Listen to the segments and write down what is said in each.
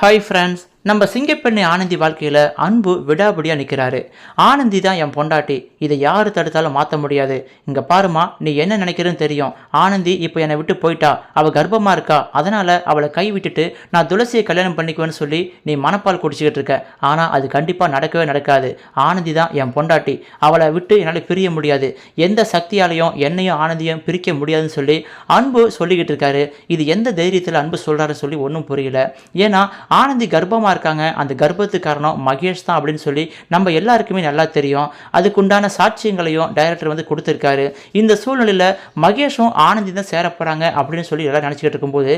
Hi friends, நம்ம சிங்கப்பெண்ணை ஆனந்தி வாழ்க்கையில் அன்பு விடாபடியாக நிற்கிறாரு. ஆனந்தி தான் என் பொண்டாட்டி, இதை யார் தடுத்தாலும் மாற்ற முடியாது. இங்கே பாருமா, நீ என்ன நினைக்கிறன்னு தெரியும். ஆனந்தி இப்போ என்னை விட்டு போயிட்டா, அவள் கர்ப்பமாக இருக்கா, அதனால் அவளை கை விட்டுட்டு நான் துளசியை கல்யாணம் பண்ணிக்குவேன்னு சொல்லி நீ மனப்பால் குடிச்சிக்கிட்டு இருக்க. ஆனால் அது கண்டிப்பாக நடக்கவே நடக்காது. ஆனந்தி தான் என் பொண்டாட்டி, அவளை விட்டு என்னால் பிரிய முடியாது. எந்த சக்தியாலையும் என்னையும் ஆனந்தியும் பிரிக்க முடியாதுன்னு சொல்லி அன்பு சொல்லிக்கிட்டு இருக்காரு. இது எந்த தைரியத்தில் அன்பு சொல்கிறாருன்னு சொல்லி ஒன்றும் புரியல. ஏன்னா ஆனந்தி கர்ப்பமாக இருக்காங்க, அந்த கர்ப்பத்துக்கு காரணம் மகேஷ் தான் அப்படின்னு சொல்லி நம்ம எல்லாருக்குமே நல்லா தெரியும். அதுக்குண்டான சாட்சியங்களையும் டைரக்டர் வந்து கொடுத்துருக்காரு. இந்த சூழ்நிலையில் மகேஷும் ஆனந்தி தான் சேர போகிறாங்க அப்படின்னு சொல்லி எல்லாம் நினச்சிக்கிட்டு இருக்கும்போது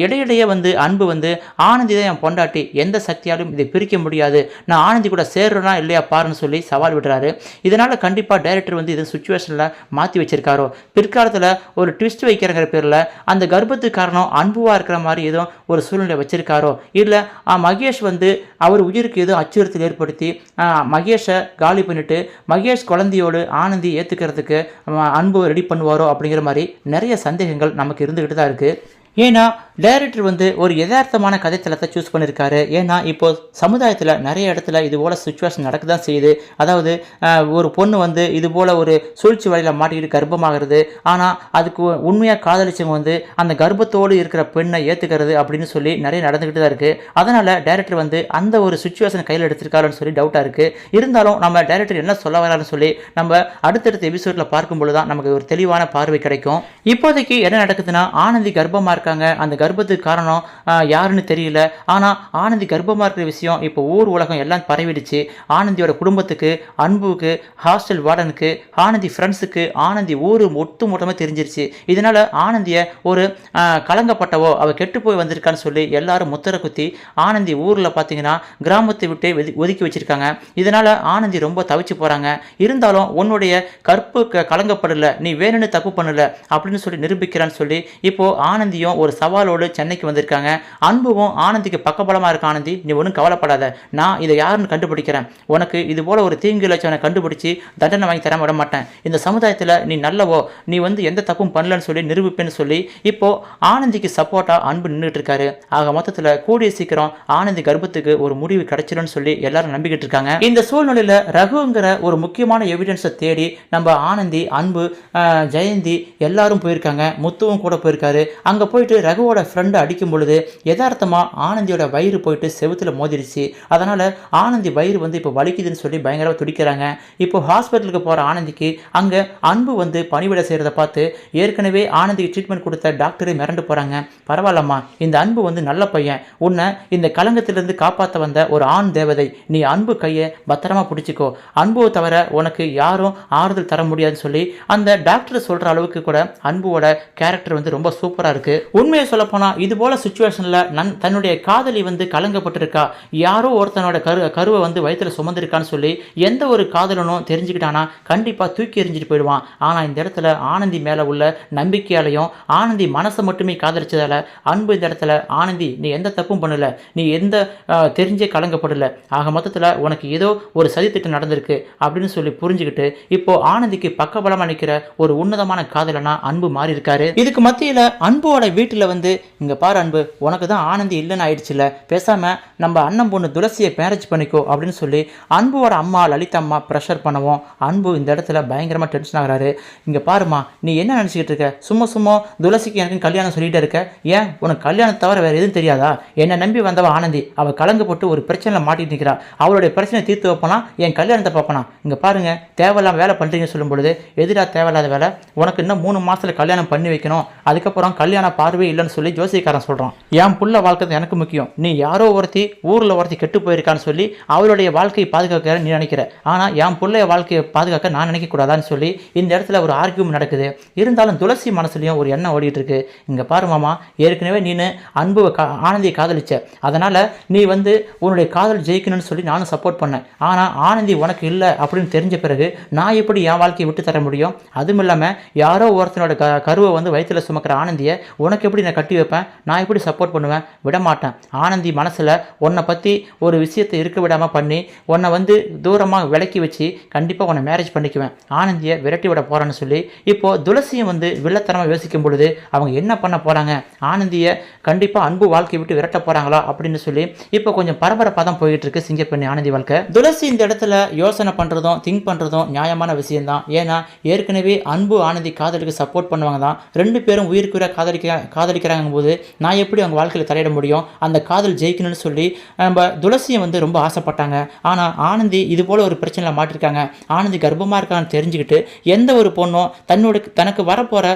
இடையிடையே வந்து அன்பு வந்து ஆனந்தி தான் என் பொண்டாட்டி, எந்த சக்தியாலும் இதை பிரிக்க முடியாது, நான் ஆனந்தி கூட சேர்றேனா இல்லையா பாருன்னு சொல்லி சவால் விடுறாரு. இதனால் கண்டிப்பாக டைரக்டர் வந்து இது சுச்சுவேஷனில் மாற்றி வச்சிருக்காரோ, பிற்காலத்தில் ஒரு ட்விஸ்ட் வைக்கிறங்கிற பேரில் அந்த கர்ப்பத்துக்கு காரணம் அன்புவாக இருக்கிற மாதிரி ஏதோ ஒரு சூழ்நிலை வச்சிருக்காரோ, இல்லை மகேஷ் வந்து அவர் உயிருக்கு ஏதோ அச்சுறுத்தல் ஏற்படுத்தி மகேஷை காலி பண்ணிட்டு மகேஷ் குழந்தையோடு ஆனந்தி ஏற்றுக்கிறதுக்கு அன்பு ரெடி பண்ணுவாரோ அப்படிங்கிற மாதிரி நிறைய சந்தேகங்கள் நமக்கு இருந்துக்கிட்டு தான் இருக்குது. ஏன்னா டைரக்டர் வந்து ஒரு யதார்த்தமான கதைத்தளத்தை சூஸ் பண்ணியிருக்காரு. ஏன்னா இப்போ சமுதாயத்தில் நிறைய இடத்துல இது போல் சுச்சுவேஷன் நடக்க தான் செய்யுது. அதாவது ஒரு பொண்ணு வந்து இது போல் ஒரு சூழ்ச்சி வழியில் மாட்டிக்கிட்டு கர்ப்பமாகிறது. ஆனால் அதுக்கு உண்மையாக காதலிச்சவங்க வந்து அந்த கர்ப்பத்தோடு இருக்கிற பெண்ணை ஏற்றுக்கிறது அப்படின்னு சொல்லி நிறைய நடந்துக்கிட்டு தான் இருக்குது. அதனால் டைரக்டர் வந்து அந்த ஒரு சுச்சுவேஷன் கையில் எடுத்திருக்காருன்னு சொல்லி டவுட்டாக இருக்குது. இருந்தாலும் நம்ம டைரக்டர் என்ன சொல்ல வரான்னு சொல்லி நம்ம அடுத்தடுத்த எபிசோடில் பார்க்கும்பொழுது தான் நமக்கு ஒரு தெளிவான பார்வை கிடைக்கும். இப்போதைக்கு என்ன நடக்குதுன்னா, ஆனந்தி கர்ப்பமாக இருக்காங்க, அந்த கர்ப்பத்துக்கு காரணம் யாருன்னு தெரியல. ஆனால் ஆனந்தி கர்ப்பமாக இருக்கிற விஷயம் இப்போ ஊர் உலகம் எல்லாம் பரவிடுச்சு. ஆனந்தியோட குடும்பத்துக்கு, அன்புக்கு, ஹாஸ்டல் வார்டனுக்கு, ஆனந்தி ஃப்ரெண்ட்ஸுக்கு, ஆனந்தி ஊர் ஒட்டு மொத்தமாக தெரிஞ்சிருச்சு. இதனால் ஆனந்தியை ஒரு கலங்கப்பட்டவோ அவள் கெட்டு போய் வந்திருக்கான்னு சொல்லி எல்லாரும் முத்திர குத்தி ஆனந்தி ஊரில் பார்த்தீங்கன்னா கிராமத்தை விட்டு ஒதுக்கி வச்சிருக்காங்க. இதனால் ஆனந்தி ரொம்ப தவிச்சு போகிறாங்க. இருந்தாலும் உன்னுடைய கற்பு கலங்கப்படலை, நீ வேணும்னு தப்பு பண்ணலை அப்படின்னு சொல்லி நிரூபிக்கிறான்னு சொல்லி இப்போ ஆனந்தியும் ஒரு சவாலோடு சென்னைக்கு வந்திருக்காங்க. அன்புவும் ஆனந்திக்கு பக்கபலமாக இருக்க. ஆனந்தி, நீ ஒன்றும் கவலைப்படாத, நான் இதை யாருன்னு கண்டுபிடிக்கிறேன், உனக்கு இது போல ஒரு தீங்கு இழைச்சவனை கண்டுபிடிச்சி தண்டனை வாங்கி தர விட மாட்டேன், இந்த சமுதாயத்தில் நீ நல்லவோ, நீ வந்து எந்த தப்பும் பண்ணலன்னு சொல்லி நிரூபிப்பேன்னு சொல்லி இப்போ ஆனந்திக்கு சப்போர்ட்டாக அன்பு நின்றுட்டு இருக்காரு. ஆக மொத்தத்தில் கூடிய சீக்கிரம் ஆனந்தி கர்ப்பத்துக்கு ஒரு முடிவு கிடைச்சிடும்னு சொல்லி எல்லாரும் நம்பிக்கிட்டு இருக்காங்க. இந்த சூழ்நிலையில் ரகுங்கிற ஒரு முக்கியமான எவிடன்ஸை தேடி நம்ம ஆனந்தி, அன்பு, ஜெயந்தி எல்லாரும் போயிருக்காங்க. முத்துவும் கூட போயிருக்காரு. அங்கே போயிட்டு ரகுவோட ஃப்ரெண்டை அடிக்கும் பொழுது யதார்த்தமாக ஆனந்தியோட வயிறு போயிட்டு செவுத்தில் மோதிடுச்சு. அதனால் ஆனந்தி வயிறு வந்து இப்போ வலிக்குதுன்னு சொல்லி பயங்கரமாக துடிக்கிறாங்க. இப்போ ஹாஸ்பிட்டலுக்கு போகிற ஆனந்திக்கு அங்கே அன்பு வந்து பணிவிட செய்கிறத பார்த்து ஏற்கனவே ஆனந்திக்கு ட்ரீட்மெண்ட் கொடுத்த டாக்டரே மிரண்டு போகிறாங்க. பரவாயில்லம்மா, இந்த அன்பு வந்து நல்ல பையன், உன்னை இந்த கலங்கத்திலிருந்து காப்பாற்ற வந்த ஒரு ஆண் தேவதை, நீ அன்பு கையை பத்திரமா பிடிச்சிக்கோ, அன்புவை தவிர உனக்கு யாரும் ஆறுதல் தர முடியாதுன்னு சொல்லி அந்த டாக்டர் சொல்கிற அளவுக்கு கூட அன்புவோட கேரக்டர் வந்து ரொம்ப சூப்பராக இருக்குது. உண்மையை சொல்ல போனால் இது போல சுச்சுவேஷனில் தன்னுடைய காதலி வந்து கலங்கப்பட்டிருக்கா, யாரோ ஒருத்தனோட கருவை வந்து வயிற்றுல சுமந்திருக்கான்னு சொல்லி எந்த ஒரு காதலனும் தெரிஞ்சுக்கிட்டானா கண்டிப்பாக தூக்கி எறிஞ்சிட்டு போயிடுவான். ஆனால் இந்த இடத்துல ஆனந்தி மேலே உள்ள நம்பிக்கையாலையும் ஆனந்தி மனசை மட்டுமே காதலிச்சதால அன்பு இந்த இடத்துல, ஆனந்தி நீ எந்த தப்பும் பண்ணல, நீ எந்த தெரிஞ்சே கலங்கப்படலை, ஆக மொத்தத்தில் உனக்கு ஏதோ ஒரு சதித்திட்டம் நடந்திருக்கு அப்படின்னு சொல்லி புரிஞ்சுக்கிட்டு இப்போ ஆனந்திக்கு பக்கபலமாக நிற்கிற ஒரு உன்னதமான காதலனா அன்பு மாறி இருக்காரு. இதுக்கு மத்தியில் அன்போட வீட்டில் வந்து, இங்கே பாரு அன்பு, உனக்கு தான் ஆனந்தி இல்லைன்னு ஆயிடுச்சுல, பேசாமல் நம்ம அண்ணன் பொண்ணு துளசியை மேரேஜ் பண்ணிக்கோ அப்படின்னு சொல்லி அன்புவோட அம்மா லலிதா அம்மா ப்ரெஷர் பண்ணவும் அன்பு இந்த இடத்துல பயங்கரமாக டென்ஷன் ஆகிறாரு. இங்கே பாருமா, நீ என்ன நினச்சிக்கிட்டு இருக்க, சும்மா துளசிக்கு எனக்கு கல்யாணம் சொல்லிகிட்டே இருக்க, ஏன் உனக்கு கல்யாணம் தவிர வேறு எதுவும் தெரியாதா? என்னை நம்பி வந்தவ ஆனந்தி, அவள் கலங்கப்பட்டு ஒரு பிரச்சனையில் மாட்டிட்டு நிற்கிறா, அவளுடைய பிரச்சனை தீர்த்து வைப்பனா என் கல்யாணத்தை பார்ப்பனா? இங்கே பாருங்க, தேவையில்லாம வேலை பண்ணுறீங்கன்னு சொல்லும் பொழுது எதிராக தேவையில்லாத வேலை, உனக்கு இன்னும் 3 மாதத்தில் கல்யாணம் பண்ணி வைக்கணும், அதுக்கப்புறம் கல்யாண பார்வை இல்லைன்னு சொல்லி ஜோசியக்காரன் சொல்கிறான். என் புள்ள வாழ்க்கை எனக்கு முக்கியம், நீ யாரோ ஒருத்தி ஊரில் ஒருத்தி கெட்டு போயிருக்கான்னு சொல்லி அவளுடைய வாழ்க்கையை பாதுகாக்க நீ நினைக்கிற, ஆனால் என் பிள்ளைய வாழ்க்கையை பாதுகாக்க நான் நினைக்கக்கூடாதான்னு சொல்லி இந்த இடத்துல ஒரு ஆர்கியூமெண்ட் நடக்குது. இருந்தாலும் துளசி மனசுலையும் ஒரு எண்ணம் ஓடிட்டு இருக்கு. இங்கே பாரு மாமா, ஏற்கனவே நீனு அன்பு ஆனந்தியை காதலிச்ச, அதனால் நீ வந்து உன்னுடைய காதல் ஜெயிக்கணும்னு சொல்லி நானும் சப்போர்ட் பண்ணேன். ஆனால் ஆனந்தி உனக்கு இல்லை அப்படின்னு தெரிஞ்ச பிறகு நான் எப்படி என் வாழ்க்கையை விட்டு தர முடியும்? அதுவும் இல்லாமல் யாரோ ஒருத்தனோட கருவை வந்து வயிற்றுல சுமக்கிற ஆனந்தியை உனக்கு எப்படி நான் கட்டி கட்டி வைப்பேன், நான் எப்படி சப்போர்ட் பண்ணுவேன், விட மாட்டேன். ஆனந்தி மனசில் உன்னை பற்றி ஒரு விஷயத்தை இருக்க விடாமல் பண்ணி உன்னை வந்து தூரமாக விலக்கி வச்சு கண்டிப்பாக உன்னை மேரேஜ் பண்ணிக்குவேன், ஆனந்தியை விரட்டி விட போகிறேன்னு சொல்லி இப்போது துளசியை வந்து வில்லத்தனமாக யோசிக்கும் பொழுது அவங்க என்ன பண்ண போகிறாங்க, ஆனந்தியை கண்டிப்பாக அன்பு வாழ்க்கை விட்டு விரட்ட போகிறாங்களா அப்படின்னு சொல்லி இப்போ கொஞ்சம் பரபரப்பாக தான் போயிட்டு இருக்கு சிங்கப்பெண்ணி ஆனந்தி வாழ்க்கை. துளசி இந்த இடத்துல யோசனை பண்ணுறதும் திங்க் பண்ணுறதும் நியாயமான விஷயம்தான். ஏன்னா ஏற்கனவே அன்பு ஆனந்தி காதலுக்கு சப்போர்ட் பண்ணுவாங்க தான், ரெண்டு பேரும் உயிருக்குற காதலிக்கிறாங்க போது நான் எப்படி அவங்க வாழ்க்கையில் தலையிட முடியும், அந்த காதல் ஜெயிக்கணும்னு சொல்லி நம்ம துளசியை வந்து ரொம்ப ஆசைப்பட்டாங்க. ஆனால் ஆனந்தி இது போல் ஒரு பிரச்சனையில் மாட்டிருக்காங்க. ஆனந்தி கர்ப்பமாக இருக்கான்னு தெரிஞ்சுக்கிட்டு எந்த ஒரு பொண்ணும் தனக்கு வரப்போகிற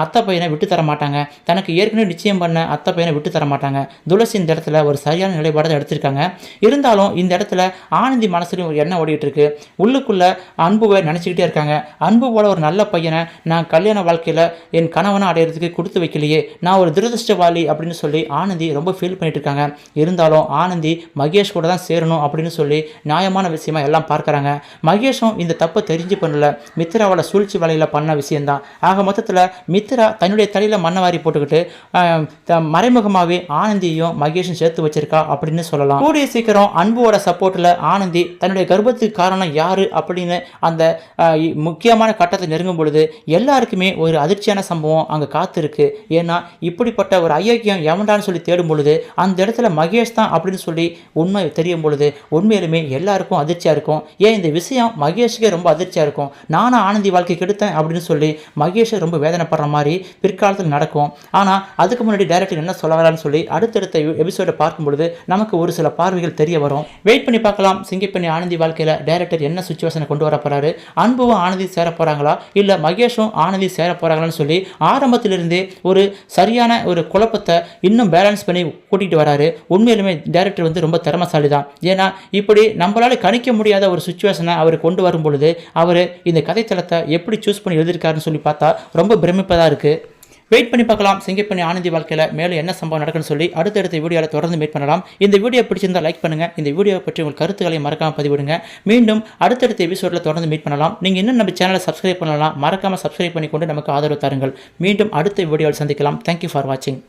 அத்தை பையனை விட்டு தர மாட்டாங்க, தனக்கு ஏற்கனவே நிச்சயம் பண்ண அத்தை பையனை விட்டு தர மாட்டாங்க. துளசி இந்த இடத்துல ஒரு சரியான நிலைப்பாடு தான் எடுத்திருக்காங்க. இருந்தாலும் இந்த இடத்துல ஆனந்தி மனசுலையும் ஒரு எண்ணம் ஓடிட்டு இருக்கு. உள்ளுக்குள்ள அன்புவை நினச்சிக்கிட்டே இருக்காங்க. அன்பு போல ஒரு நல்ல பையனை நான் கல்யாண வாழ்க்கையில் என் கணவனை அடையிறதுக்கு கொடுத்து வைக்கலையே, நான் ஒரு துரதிருஷ்டவாளி அப்படின்னு சொல்லி ஆனந்தி ரொம்ப ஃபீல் பண்ணிட்டு இருக்காங்க. இருந்தாலும் ஆனந்தி மகேஷ் கூட தான் சேரணும் அப்படின்னு சொல்லி நியாயமான விஷயமா எல்லாம் பார்க்குறாங்க. மகேஷும் இந்த தப்பை தெரிஞ்சு பண்ணல, மித்ராவோட சூழ்ச்சி வேலையில் பண்ண விஷயம்தான். ஆக மொத்தத்தில் மித்ரா தன்னுடைய தலையில் மண்ணவாரி போட்டுக்கிட்டு மறைமுகமாகவே ஆனந்தியையும் மகேஷும் சேர்த்து வச்சிருக்கா அப்படின்னு சொல்லலாம். கூடிய சீக்கிரம் அன்புவோட சப்போர்ட்டில் ஆனந்தி தன்னுடைய கர்ப்பத்துக்கு காரணம் யாரு அப்படின்னு அந்த முக்கியமான கட்டத்தை நெருங்கும் பொழுது எல்லாருக்குமே ஒரு அதிர்ச்சியான சம்பவம் அங்கே காத்திருக்கு. ஏன்னா இப்படிப்பட்ட ஒரு ஐயக்கியம் எவன்டான்னு சொல்லி தேடும் பொழுது அந்த இடத்துல மகேஷ் தான் அப்படின்னு சொல்லி உண்மை தெரியும் பொழுது உண்மையிலுமே எல்லாருக்கும் அதிர்ச்சியாக இருக்கும். ஏன் இந்த விஷயம் மகேஷுக்கே ரொம்ப அதிர்ச்சியாக இருக்கும். நானும் ஆனந்தி வாழ்க்கை கெடுத்தேன் அப்படின்னு சொல்லி மகேஷை ரொம்ப வேதனைப்படுற மாதிரி பிற்காலத்தில் நடக்கும். ஆனால் அதுக்கு முன்னாடி டைரக்டர் என்ன சொல்ல வரான்னு சொல்லி அடுத்தடுத்த எபிசோடை பார்க்கும் பொழுது நமக்கு ஒரு சில பார்வைகள் தெரிய வரும். வெயிட் பண்ணி பார்க்கலாம் சிங்கப்பெண்ணி ஆனந்தி வாழ்க்கையில் டைரக்டர் என்ன சுச்சுவேஷனை கொண்டு வர போறாரு. அன்புவும் ஆனந்தி சேர போறாங்களா இல்லை மகேஷும் ஆனந்தி சேர போறாங்களான்னு சொல்லி ஆரம்பத்திலிருந்தே ஒரு சரியான ஒரு குழப்பத்தை இன்னும் பேலன்ஸ் பண்ணி கூட்டிகிட்டு வராரு. உண்மையிலுமே டைரக்டர் வந்து ரொம்ப திறமைசாலி தான். ஏன்னா இப்படி நம்மளால கணிக்க முடியாத ஒரு சுச்சுவேஷனை அவர் கொண்டு வரும் பொழுது அவர் இந்த கதைத்தளத்தை எப்படி சூஸ் பண்ணி எழுதியிருக்காருன்னு சொல்லி பார்த்தா ரொம்ப பிரமிப்பதாக இருக்குது. வெயிட் பண்ணி பார்க்கலாம் சிங்கப்பெண்ணி ஆனந்தி வாழ்க்கையில் மேலும் என்ன சம்பவம் நடக்குன்னு சொல்லி அடுத்தடுத்த வீடியோவில் தொடர்ந்து மீட் பண்ணலாம். இந்த வீடியோ பிடிச்சிருந்தால் லைக் பண்ணுங்கள். இந்த வீடியோ பற்றி உங்கள் கருத்துக்களை மறக்காமல் பதிவிடுங்க. மீண்டும் அடுத்தடுத்த எபிசோடில் தொடர்ந்து மீட் பண்ணலாம். நீங்கள் இன்னும் நம்ம சேனலை சப்ஸ்கிரைப் பண்ணலாம், மறக்காமல் சப்ஸ்கிரைப் பண்ணிக்கொண்டு நமக்கு ஆதரவு தாருங்கள். மீண்டும் அடுத்த வீடியோவில் சந்திக்கலாம். தேங்க்யூ ஃபார் வாட்சிங்.